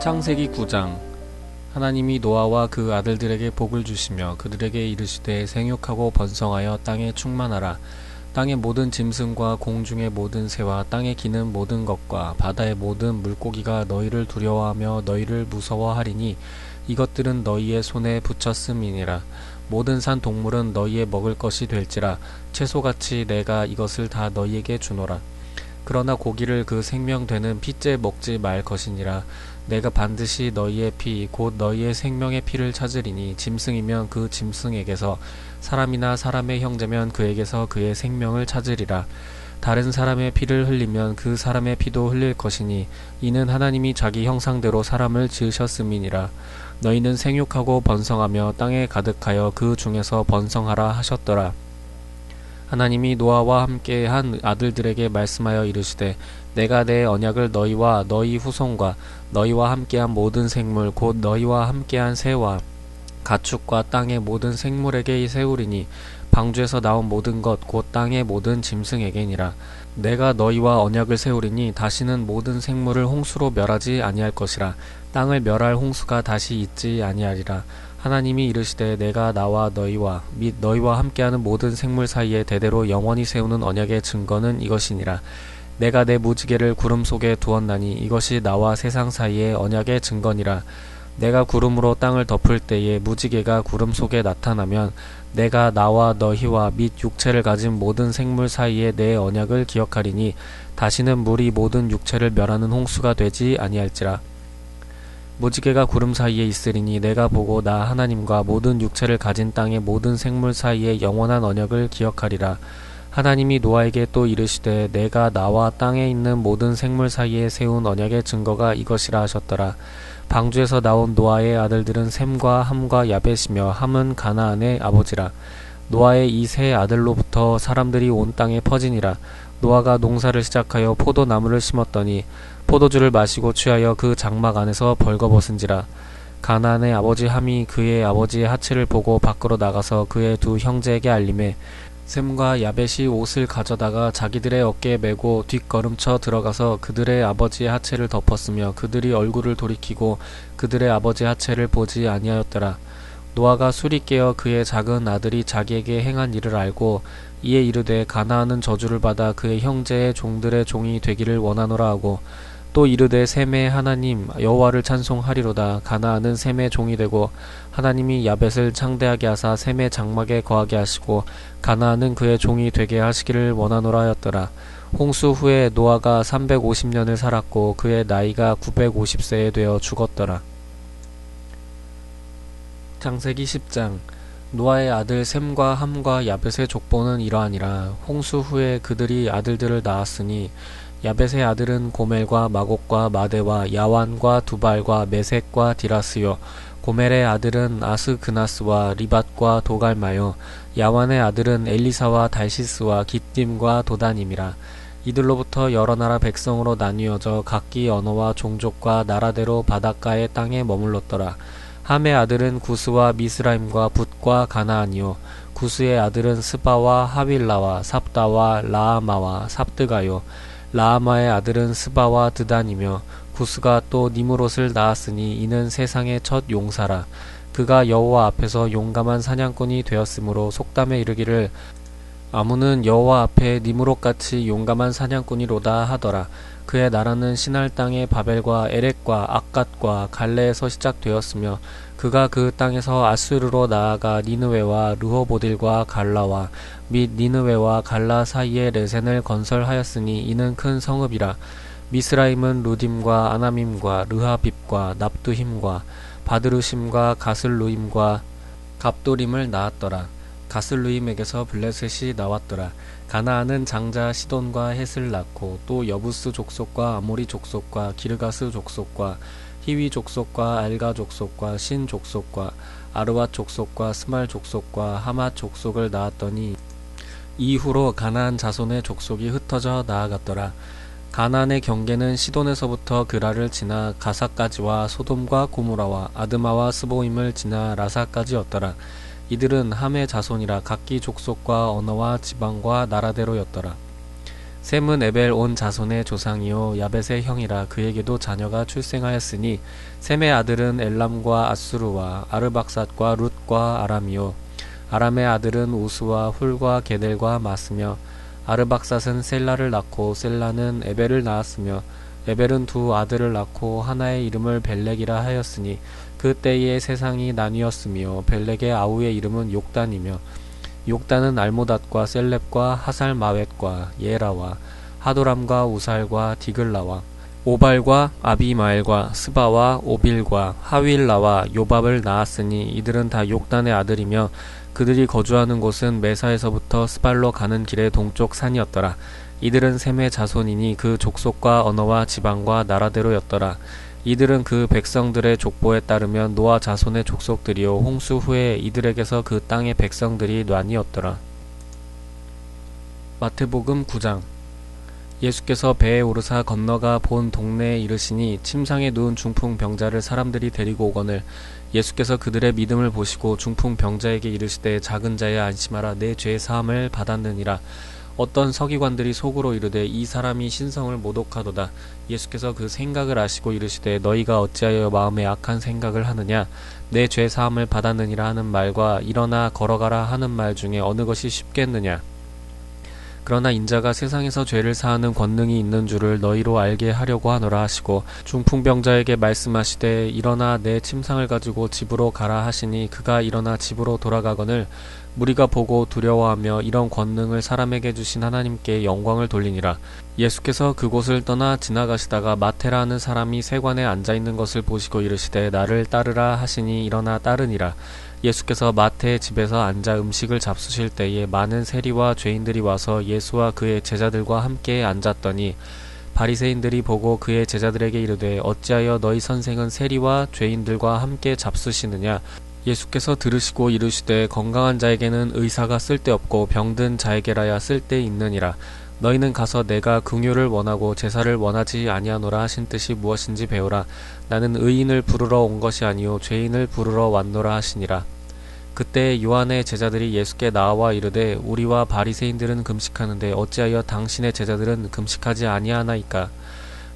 창세기 9장. 하나님이 노아와 그 아들들에게 복을 주시며 그들에게 이르시되 생육하고 번성하여 땅에 충만하라. 땅의 모든 짐승과 공중의 모든 새와 땅에 기는 모든 것과 바다의 모든 물고기가 너희를 두려워하며 너희를 무서워하리니 이것들은 너희의 손에 붙였음이니라. 모든 산 동물은 너희의 먹을 것이 될지라. 채소같이 내가 이것을 다 너희에게 주노라. 그러나 고기를 그 생명되는 피째 먹지 말 것이니라. 내가 반드시 너희의 피 곧 너희의 생명의 피를 찾으리니 짐승이면 그 짐승에게서, 사람이나 사람의 형제면 그에게서 그의 생명을 찾으리라. 다른 사람의 피를 흘리면 그 사람의 피도 흘릴 것이니 이는 하나님이 자기 형상대로 사람을 지으셨음이니라. 너희는 생육하고 번성하며 땅에 가득하여 그 중에서 번성하라 하셨더라. 하나님이 노아와 함께 한 아들들에게 말씀하여 이르시되 내가 내 언약을 너희와 너희 후손과 너희와 함께한 모든 생물 곧 너희와 함께한 새와 가축과 땅의 모든 생물에게 세우리니 방주에서 나온 모든 것 곧 땅의 모든 짐승에게니라. 내가 너희와 언약을 세우리니 다시는 모든 생물을 홍수로 멸하지 아니할 것이라. 땅을 멸할 홍수가 다시 있지 아니하리라. 하나님이 이르시되 내가 나와 너희와 및 너희와 함께하는 모든 생물 사이에 대대로 영원히 세우는 언약의 증거는 이것이니라. 내가 내 무지개를 구름 속에 두었나니 이것이 나와 세상 사이의 언약의 증거니라. 내가 구름으로 땅을 덮을 때에 무지개가 구름 속에 나타나면 내가 나와 너희와 및 육체를 가진 모든 생물 사이에 내 언약을 기억하리니 다시는 물이 모든 육체를 멸하는 홍수가 되지 아니할지라. 무지개가 구름 사이에 있으리니 내가 보고 나 하나님과 모든 육체를 가진 땅의 모든 생물 사이에 영원한 언약을 기억하리라. 하나님이 노아에게 또 이르시되 내가 나와 땅에 있는 모든 생물 사이에 세운 언약의 증거가 이것이라 하셨더라. 방주에서 나온 노아의 아들들은 셈과 함과 야벳이며 함은 가나안의 아버지라. 노아의 이 세 아들로부터 사람들이 온 땅에 퍼지니라. 노아가 농사를 시작하여 포도나무를 심었더니 포도주를 마시고 취하여 그 장막 안에서 벌거벗은지라. 가나안의 아버지 함이 그의 아버지의 하체를 보고 밖으로 나가서 그의 두 형제에게 알림해 셈과 야벳이 옷을 가져다가 자기들의 어깨에 메고 뒷걸음쳐 들어가서 그들의 아버지의 하체를 덮었으며 그들이 얼굴을 돌이키고 그들의 아버지의 하체를 보지 아니하였더라. 노아가 술이 깨어 그의 작은 아들이 자기에게 행한 일을 알고 이에 이르되 가나안은 저주를 받아 그의 형제의 종들의 종이 되기를 원하노라 하고 또 이르되 셈의 하나님 여호와를 찬송하리로다. 가나안은 셈의 종이 되고 하나님이 야벳을 창대하게 하사 셈의 장막에 거하게 하시고 가나안은 그의 종이 되게 하시기를 원하노라 하였더라. 홍수 후에 노아가 350년을 살았고 그의 나이가 950세에 되어 죽었더라. 창세기 10장. 노아의 아들 셈과 함과 야벳의 족보는 이러하니라. 홍수 후에 그들이 아들들을 낳았으니 야벳의 아들은 고멜과 마곡과 마데와 야완과 두발과 메색과 디라스요. 고멜의 아들은 아스그나스와 리밧과 도갈마요. 야완의 아들은 엘리사와 달시스와 깃딤과 도다님이라. 이들로부터 여러 나라 백성으로 나뉘어져 각기 언어와 종족과 나라대로 바닷가의 땅에 머물렀더라. 함의 아들은 구스와 미스라임과 붓과 가나안이요. 구스의 아들은 스바와 하윌라와 삽다와 라아마와 삽드가요. 라아마의 아들은 스바와 드단이며 구스가 또 니므롯을 낳았으니 이는 세상의 첫 용사라. 그가 여호와 앞에서 용감한 사냥꾼이 되었으므로 속담에 이르기를 아무는 여호와 앞에 니므롯같이 용감한 사냥꾼이로다 하더라. 그의 나라는 시날 땅의 바벨과 에렉과 악갓과 갈레에서 시작되었으며 그가 그 땅에서 아수르로 나아가 니느웨와 르호보딜과 갈라와 및 니느웨와 갈라 사이에 레센을 건설하였으니 이는 큰 성읍이라. 미스라임은 루딤과 아나밈과 르하빕과 납두힘과 바드루심과 가슬루임과 갑도림을 낳았더라. 가슬루임에게서 블레셋이 나왔더라. 가나안은 장자 시돈과 헷을 낳고 또 여부스 족속과 아모리 족속과 기르가스 족속과 히위 족속과 알가 족속과 신 족속과 아르왓 족속과 스말 족속과 하맛 족속을 낳았더니 이후로 가나안 자손의 족속이 흩어져 나아갔더라. 가나안의 경계는 시돈에서부터 그라를 지나 가사까지와 소돔과 고모라와 아드마와 스보임을 지나 라사까지였더라. 이들은 함의 자손이라 각기 족속과 언어와 지방과 나라대로였더라. 셈은 에벨 온 자손의 조상이요 야벳의 형이라. 그에게도 자녀가 출생하였으니 셈의 아들은 엘람과 아수르와 아르박삿과 룻과 아람이요 아람의 아들은 우스와 훌과 게델과 마스며 아르박삿은 셀라를 낳고 셀라는 에벨을 낳았으며 에벨은 두 아들을 낳고 하나의 이름을 벨렉이라 하였으니 그 때에 세상이 나뉘었으며 벨렉의 아우의 이름은 욕단이며 욕단은 알모닷과 셀렙과 하살마웻과 예라와 하도람과 우살과 디글라와 오발과 아비마엘과 스바와 오빌과 하윌라와 요밥을 낳았으니 이들은 다 욕단의 아들이며 그들이 거주하는 곳은 메사에서부터 스발로 가는 길의 동쪽 산이었더라. 이들은 셈의 자손이니 그 족속과 언어와 지방과 나라대로였더라. 이들은 그 백성들의 족보에 따르면 노아 자손의 족속들이요 홍수 후에 이들에게서 그 땅의 백성들이 나뉘었더라. 마태복음 9장. 예수께서 배에 오르사 건너가 본 동네에 이르시니 침상에 누운 중풍병자를 사람들이 데리고 오거늘 예수께서 그들의 믿음을 보시고 중풍병자에게 이르시되 작은 자여 안심하라 내 죄 사함을 받았느니라. 어떤 서기관들이 속으로 이르되 이 사람이 신성을 모독하도다. 예수께서 그 생각을 아시고 이르시되 너희가 어찌하여 마음에 악한 생각을 하느냐. 내 죄 사함을 받았느니라 하는 말과 일어나 걸어가라 하는 말 중에 어느 것이 쉽겠느냐. 그러나 인자가 세상에서 죄를 사하는 권능이 있는 줄을 너희로 알게 하려고 하노라 하시고 중풍병자에게 말씀하시되 일어나 내 침상을 가지고 집으로 가라 하시니 그가 일어나 집으로 돌아가거늘 무리가 보고 두려워하며 이런 권능을 사람에게 주신 하나님께 영광을 돌리니라. 예수께서 그곳을 떠나 지나가시다가 마테라 하는 사람이 세관에 앉아있는 것을 보시고 이르시되 나를 따르라 하시니 일어나 따르니라. 예수께서 마태의 집에서 앉아 음식을 잡수실 때에 많은 세리와 죄인들이 와서 예수와 그의 제자들과 함께 앉았더니 바리새인들이 보고 그의 제자들에게 이르되 어찌하여 너희 선생은 세리와 죄인들과 함께 잡수시느냐. 예수께서 들으시고 이르시되 건강한 자에게는 의사가 쓸데없고 병든 자에게라야 쓸데있느니라. 너희는 가서 내가 긍휼을 원하고 제사를 원하지 아니하노라 하신 뜻이 무엇인지 배우라. 나는 의인을 부르러 온 것이 아니요 죄인을 부르러 왔노라 하시니라. 그때 요한의 제자들이 예수께 나와 이르되 우리와 바리새인들은 금식하는데 어찌하여 당신의 제자들은 금식하지 아니하나이까.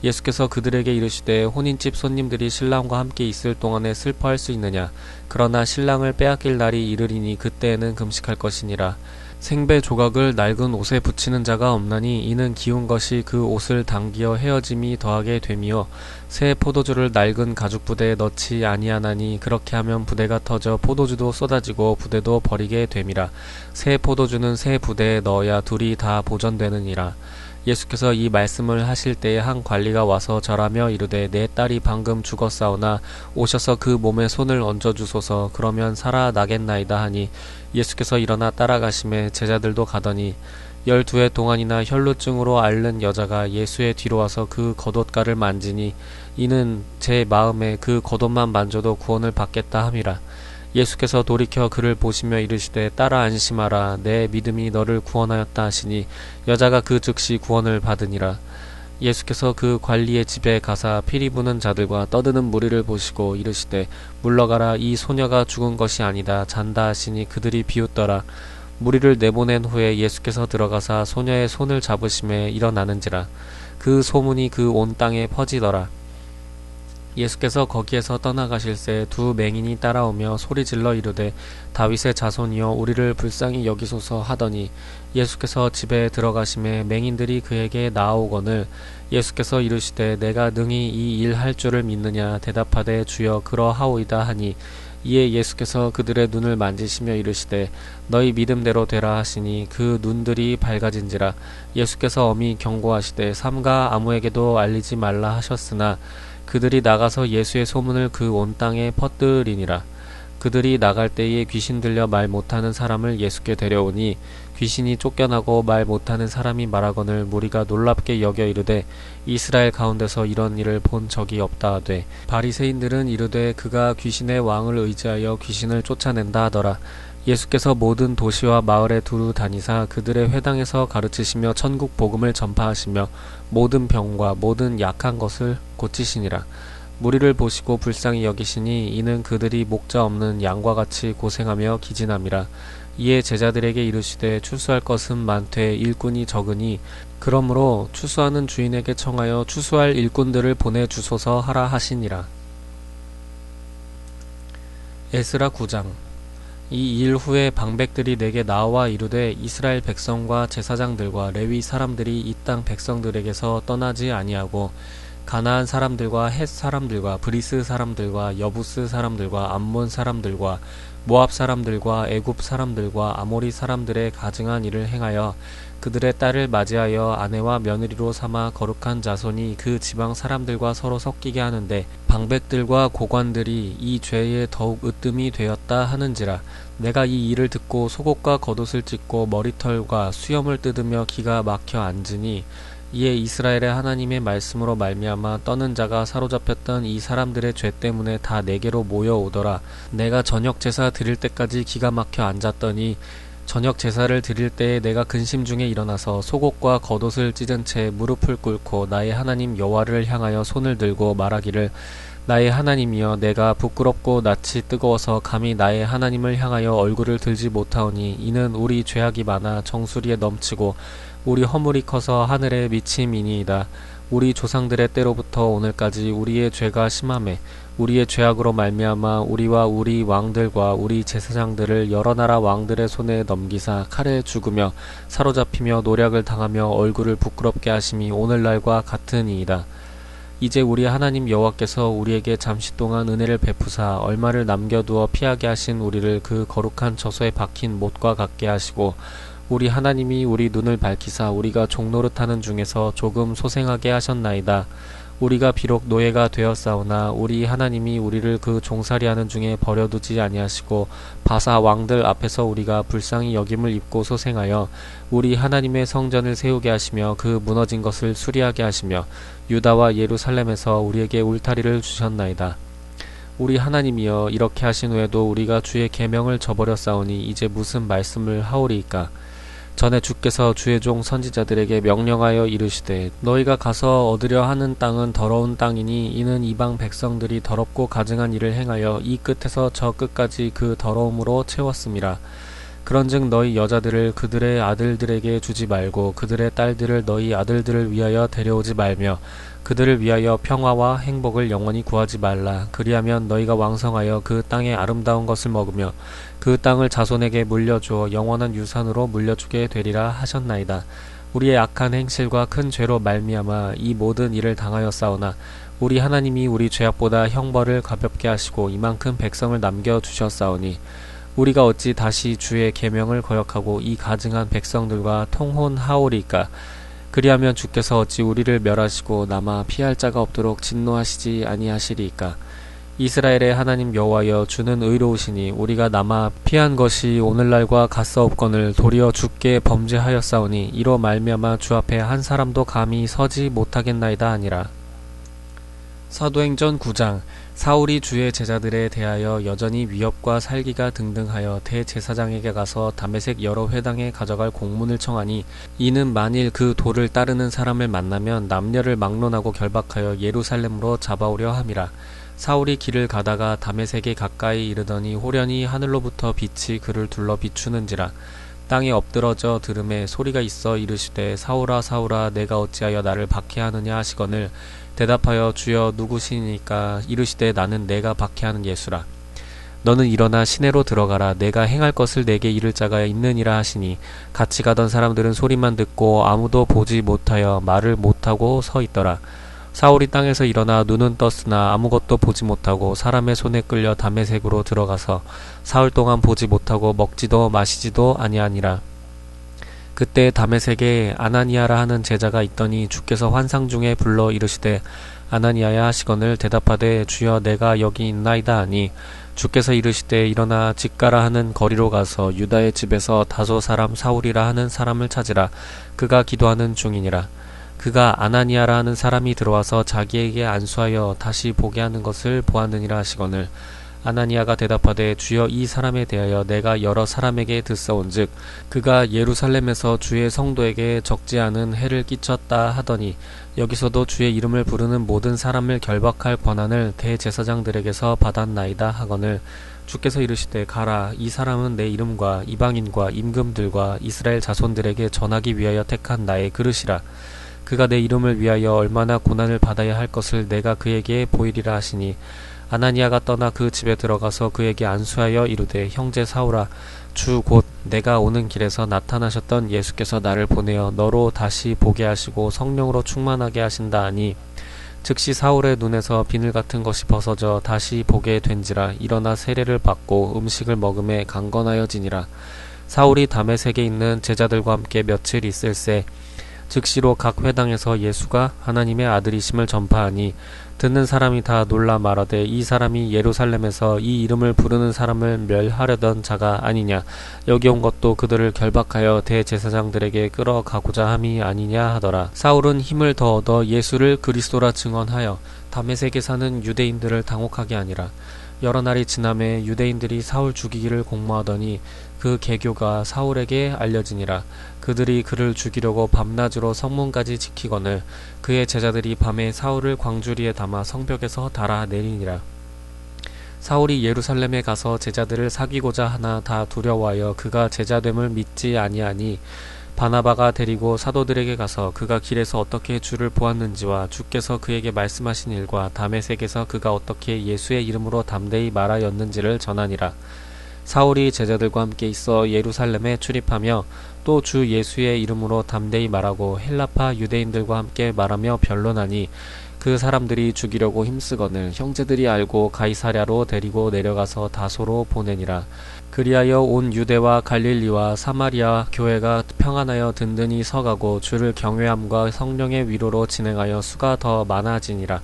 예수께서 그들에게 이르시되 혼인집 손님들이 신랑과 함께 있을 동안에 슬퍼할 수 있느냐. 그러나 신랑을 빼앗길 날이 이르리니 그때에는 금식할 것이니라. 생배 조각을 낡은 옷에 붙이는 자가 없나니 이는 기운 것이 그 옷을 당기어 헤어짐이 더하게 됨이요 새 포도주를 낡은 가죽 부대에 넣지 아니하나니 그렇게 하면 부대가 터져 포도주도 쏟아지고 부대도 버리게 됨이라. 새 포도주는 새 부대에 넣어야 둘이 다 보존되느니라. 예수께서 이 말씀을 하실 때에 한 관리가 와서 절하며 이르되 내 딸이 방금 죽었사오나 오셔서 그 몸에 손을 얹어주소서. 그러면 살아나겠나이다 하니 예수께서 일어나 따라가심에 제자들도 가더니 12해 동안이나 혈루증으로 앓는 여자가 예수의 뒤로 와서 그 겉옷가를 만지니 이는 제 마음에 그 겉옷만 만져도 구원을 받겠다 함이라. 예수께서 돌이켜 그를 보시며 이르시되 딸아 안심하라 내 믿음이 너를 구원하였다 하시니 여자가 그 즉시 구원을 받으니라. 예수께서 그 관리의 집에 가사 피리 부는 자들과 떠드는 무리를 보시고 이르시되 물러가라 이 소녀가 죽은 것이 아니다 잔다 하시니 그들이 비웃더라. 무리를 내보낸 후에 예수께서 들어가사 소녀의 손을 잡으심에 일어나는지라. 그 소문이 그 온 땅에 퍼지더라. 예수께서 거기에서 떠나가실새 두 맹인이 따라오며 소리질러 이르되 다윗의 자손이여 우리를 불쌍히 여기소서 하더니 예수께서 집에 들어가심에 맹인들이 그에게 나아오거늘 예수께서 이르시되 내가 능히 이 일 할 줄을 믿느냐. 대답하되 주여 그러하오이다 하니 이에 예수께서 그들의 눈을 만지시며 이르시되 너희 믿음대로 되라 하시니 그 눈들이 밝아진지라. 예수께서 엄히 경고하시되 삼가 아무에게도 알리지 말라 하셨으나 그들이 나가서 예수의 소문을 그 온 땅에 퍼뜨리니라. 그들이 나갈 때에 귀신 들려 말 못하는 사람을 예수께 데려오니 귀신이 쫓겨나고 말 못하는 사람이 말하거늘 무리가 놀랍게 여겨 이르되 이스라엘 가운데서 이런 일을 본 적이 없다 하되 바리새인들은 이르되 그가 귀신의 왕을 의지하여 귀신을 쫓아낸다 하더라. 예수께서 모든 도시와 마을에 두루 다니사 그들의 회당에서 가르치시며 천국 복음을 전파하시며 모든 병과 모든 약한 것을 고치시니라. 무리를 보시고 불쌍히 여기시니 이는 그들이 목자 없는 양과 같이 고생하며 기진함이라. 이에 제자들에게 이르시되 추수할 것은 많되 일꾼이 적으니 그러므로 추수하는 주인에게 청하여 추수할 일꾼들을 보내주소서 하라 하시니라. 에스라 9장. 이 일 후에 방백들이 내게 나와 이르되 이스라엘 백성과 제사장들과 레위 사람들이 이 땅 백성들에게서 떠나지 아니하고 가나안 사람들과 헷 사람들과 브리스 사람들과 여부스 사람들과 암몬 사람들과 모압 사람들과 애굽 사람들과 아모리 사람들의 가증한 일을 행하여 그들의 딸을 맞이하여 아내와 며느리로 삼아 거룩한 자손이 그 지방 사람들과 서로 섞이게 하는데 방백들과 고관들이 이 죄에 더욱 으뜸이 되었다 하는지라. 내가 이 일을 듣고 속옷과 겉옷을 찢고 머리털과 수염을 뜯으며 기가 막혀 앉으니 이에 이스라엘의 하나님의 말씀으로 말미암아 떠는 자가 사로잡혔던 이 사람들의 죄 때문에 다 내게로 모여오더라. 내가 저녁 제사 드릴 때까지 기가 막혀 앉았더니 저녁 제사를 드릴 때에 내가 근심 중에 일어나서 속옷과 겉옷을 찢은 채 무릎을 꿇고 나의 하나님 여호와를 향하여 손을 들고 말하기를 나의 하나님이여 내가 부끄럽고 낯이 뜨거워서 감히 나의 하나님을 향하여 얼굴을 들지 못하오니 이는 우리 죄악이 많아 정수리에 넘치고 우리 허물이 커서 하늘에 미침이니이다. 우리 조상들의 때로부터 오늘까지 우리의 죄가 심하매 우리의 죄악으로 말미암아 우리와 우리 왕들과 우리 제사장들을 여러 나라 왕들의 손에 넘기사 칼에 죽으며 사로잡히며 노략을 당하며 얼굴을 부끄럽게 하심이 오늘날과 같으니이다. 이제 우리 하나님 여호와께서 우리에게 잠시 동안 은혜를 베푸사 얼마를 남겨두어 피하게 하신 우리를 그 거룩한 저소에 박힌 못과 같게 하시고 우리 하나님이 우리 눈을 밝히사 우리가 종노릇하는 중에서 조금 소생하게 하셨나이다. 우리가 비록 노예가 되었사오나 우리 하나님이 우리를 그 종살이하는 중에 버려두지 아니하시고 바사 왕들 앞에서 우리가 불쌍히 여김을 입고 소생하여 우리 하나님의 성전을 세우게 하시며 그 무너진 것을 수리하게 하시며 유다와 예루살렘에서 우리에게 울타리를 주셨나이다. 우리 하나님이여 이렇게 하신 후에도 우리가 주의 계명을 저버렸사오니 이제 무슨 말씀을 하오리이까. 전에 주께서 주의 종 선지자들에게 명령하여 이르시되 너희가 가서 얻으려 하는 땅은 더러운 땅이니 이는 이방 백성들이 더럽고 가증한 일을 행하여 이 끝에서 저 끝까지 그 더러움으로 채웠음이라. 그런즉 너희 여자들을 그들의 아들들에게 주지 말고 그들의 딸들을 너희 아들들을 위하여 데려오지 말며 그들을 위하여 평화와 행복을 영원히 구하지 말라. 그리하면 너희가 왕성하여 그 땅의 아름다운 것을 먹으며 그 땅을 자손에게 물려주어 영원한 유산으로 물려주게 되리라 하셨나이다. 우리의 악한 행실과 큰 죄로 말미암아 이 모든 일을 당하였사오나 우리 하나님이 우리 죄악보다 형벌을 가볍게 하시고 이만큼 백성을 남겨주셨사오니 우리가 어찌 다시 주의 계명을 거역하고 이 가증한 백성들과 통혼하오리까. 그리하면 주께서 어찌 우리를 멸하시고 남아 피할 자가 없도록 진노하시지 아니하시리까. 이스라엘의 하나님 여호와여 주는 의로우시니 우리가 남아 피한 것이 오늘날과 같사옵거늘 도리어 주께 범죄하였사오니 이로 말미암아 주 앞에 한 사람도 감히 서지 못하겠나이다 하니라. 사도행전 9장. 사울이 주의 제자들에 대하여 여전히 위협과 살기가 등등하여 대제사장에게 가서 다메섹 여러 회당에 가져갈 공문을 청하니 이는 만일 그 도를 따르는 사람을 만나면 남녀를 막론하고 결박하여 예루살렘으로 잡아오려 함이라. 사울이 길을 가다가 다메섹에 가까이 이르더니 호련히 하늘로부터 빛이 그를 둘러 비추는지라. 땅에 엎드러져 들음에 소리가 있어 이르시되 사울아 사울아 내가 어찌하여 나를 박해하느냐 하시거늘 대답하여 주여 누구시니까. 이르시되 나는 내가 박해하는 예수라. 너는 일어나 시내로 들어가라. 내가 행할 것을 내게 이를 자가 있느니라 하시니 같이 가던 사람들은 소리만 듣고 아무도 보지 못하여 말을 못하고 서 있더라. 사울이 땅에서 일어나 눈은 떴으나 아무것도 보지 못하고 사람의 손에 끌려 다메섹으로 들어가서 사흘 동안 보지 못하고 먹지도 마시지도 아니하니라. 그때 다메섹에 아나니아라 하는 제자가 있더니 주께서 환상 중에 불러 이르시되 아나니아야 하시거늘 대답하되 주여 내가 여기 있나이다 하니 주께서 이르시되 일어나 직가라 하는 거리로 가서 유다의 집에서 다소 사람 사울이라 하는 사람을 찾으라. 그가 기도하는 중이니라. 그가 아나니아라 하는 사람이 들어와서 자기에게 안수하여 다시 보게 하는 것을 보았느니라 하시거늘 아나니아가 대답하되 주여 이 사람에 대하여 내가 여러 사람에게 듣사온즉 그가 예루살렘에서 주의 성도에게 적지 않은 해를 끼쳤다 하더니 여기서도 주의 이름을 부르는 모든 사람을 결박할 권한을 대제사장들에게서 받았나이다 하거늘 주께서 이르시되 가라 이 사람은 내 이름과 이방인과 임금들과 이스라엘 자손들에게 전하기 위하여 택한 나의 그릇이라 그가 내 이름을 위하여 얼마나 고난을 받아야 할 것을 내가 그에게 보이리라 하시니 아나니아가 떠나 그 집에 들어가서 그에게 안수하여 이르되 형제 사울아 주 곧 내가 오는 길에서 나타나셨던 예수께서 나를 보내어 너로 다시 보게 하시고 성령으로 충만하게 하신다 하니 즉시 사울의 눈에서 비늘 같은 것이 벗어져 다시 보게 된지라 일어나 세례를 받고 음식을 먹음에 강건하여지니라. 사울이 다메섹에 있는 제자들과 함께 며칠 있을새 즉시로 각 회당에서 예수가 하나님의 아들이심을 전파하니 듣는 사람이 다 놀라 말하되 이 사람이 예루살렘에서 이 이름을 부르는 사람을 멸하려던 자가 아니냐 여기 온 것도 그들을 결박하여 대제사장들에게 끌어가고자 함이 아니냐 하더라. 사울은 힘을 더 얻어 예수를 그리스도라 증언하여 다메섹에 사는 유대인들을 당혹하게 하니라. 여러 날이 지남에 유대인들이 사울 죽이기를 공모하더니 그 계교가 사울에게 알려지니라. 그들이 그를 죽이려고 밤낮으로 성문까지 지키거늘 그의 제자들이 밤에 사울을 광주리에 담아 성벽에서 달아 내리니라. 사울이 예루살렘에 가서 제자들을 사귀고자 하나 다 두려워하여 그가 제자됨을 믿지 아니하니 바나바가 데리고 사도들에게 가서 그가 길에서 어떻게 주를 보았는지와 주께서 그에게 말씀하신 일과 다메섹에서 그가 어떻게 예수의 이름으로 담대히 말하였는지를 전하니라. 사울이 제자들과 함께 있어 예루살렘에 출입하며 또 주 예수의 이름으로 담대히 말하고 헬라파 유대인들과 함께 말하며 변론하니 그 사람들이 죽이려고 힘쓰거늘 형제들이 알고 가이사랴로 데리고 내려가서 다소로 보내니라. 그리하여 온 유대와 갈릴리와 사마리아 교회가 평안하여 든든히 서가고 주를 경외함과 성령의 위로로 진행하여 수가 더 많아지니라.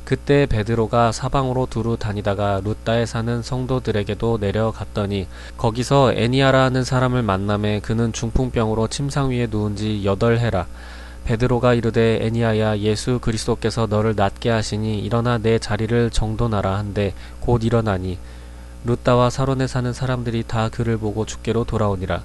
그때 베드로가 사방으로 두루 다니다가 룻다에 사는 성도들에게도 내려갔더니 거기서 애니아라 하는 사람을 만나매 그는 중풍병으로 침상 위에 누운 지 8해라. 베드로가 이르되 애니아야 예수 그리스도께서 너를 낫게 하시니 일어나 내 자리를 정돈하라 한데 곧 일어나니 룻다와 사론에 사는 사람들이 다 그를 보고 주께로 돌아오니라.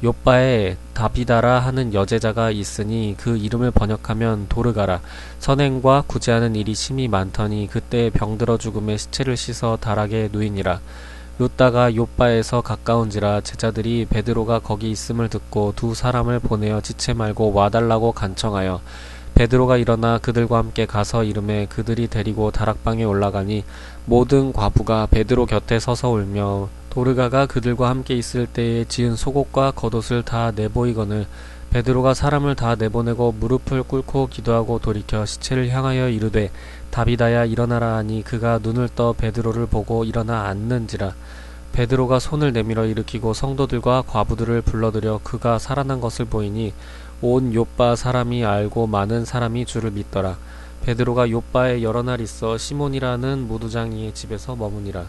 욥바에 다비다라 하는 여제자가 있으니 그 이름을 번역하면 도르가라. 선행과 구제하는 일이 심히 많더니 그때 병들어 죽음에 시체를 씻어 다락에 누이니라. 룻다가 욥바에서 가까운지라 제자들이 베드로가 거기 있음을 듣고 두 사람을 보내어 지체 말고 와달라고 간청하여 베드로가 일어나 그들과 함께 가서 이름에 그들이 데리고 다락방에 올라가니 모든 과부가 베드로 곁에 서서 울며 도르가가 그들과 함께 있을 때에 지은 속옷과 겉옷을 다 내보이거늘 베드로가 사람을 다 내보내고 무릎을 꿇고 기도하고 돌이켜 시체를 향하여 이르되 다비다야 일어나라 하니 그가 눈을 떠 베드로를 보고 일어나 앉는지라. 베드로가 손을 내밀어 일으키고 성도들과 과부들을 불러들여 그가 살아난 것을 보이니 온 욥바 사람이 알고 많은 사람이 주를 믿더라. 베드로가 욥바에 여러 날 있어 시몬이라는 무두장이의 집에서 머무니라.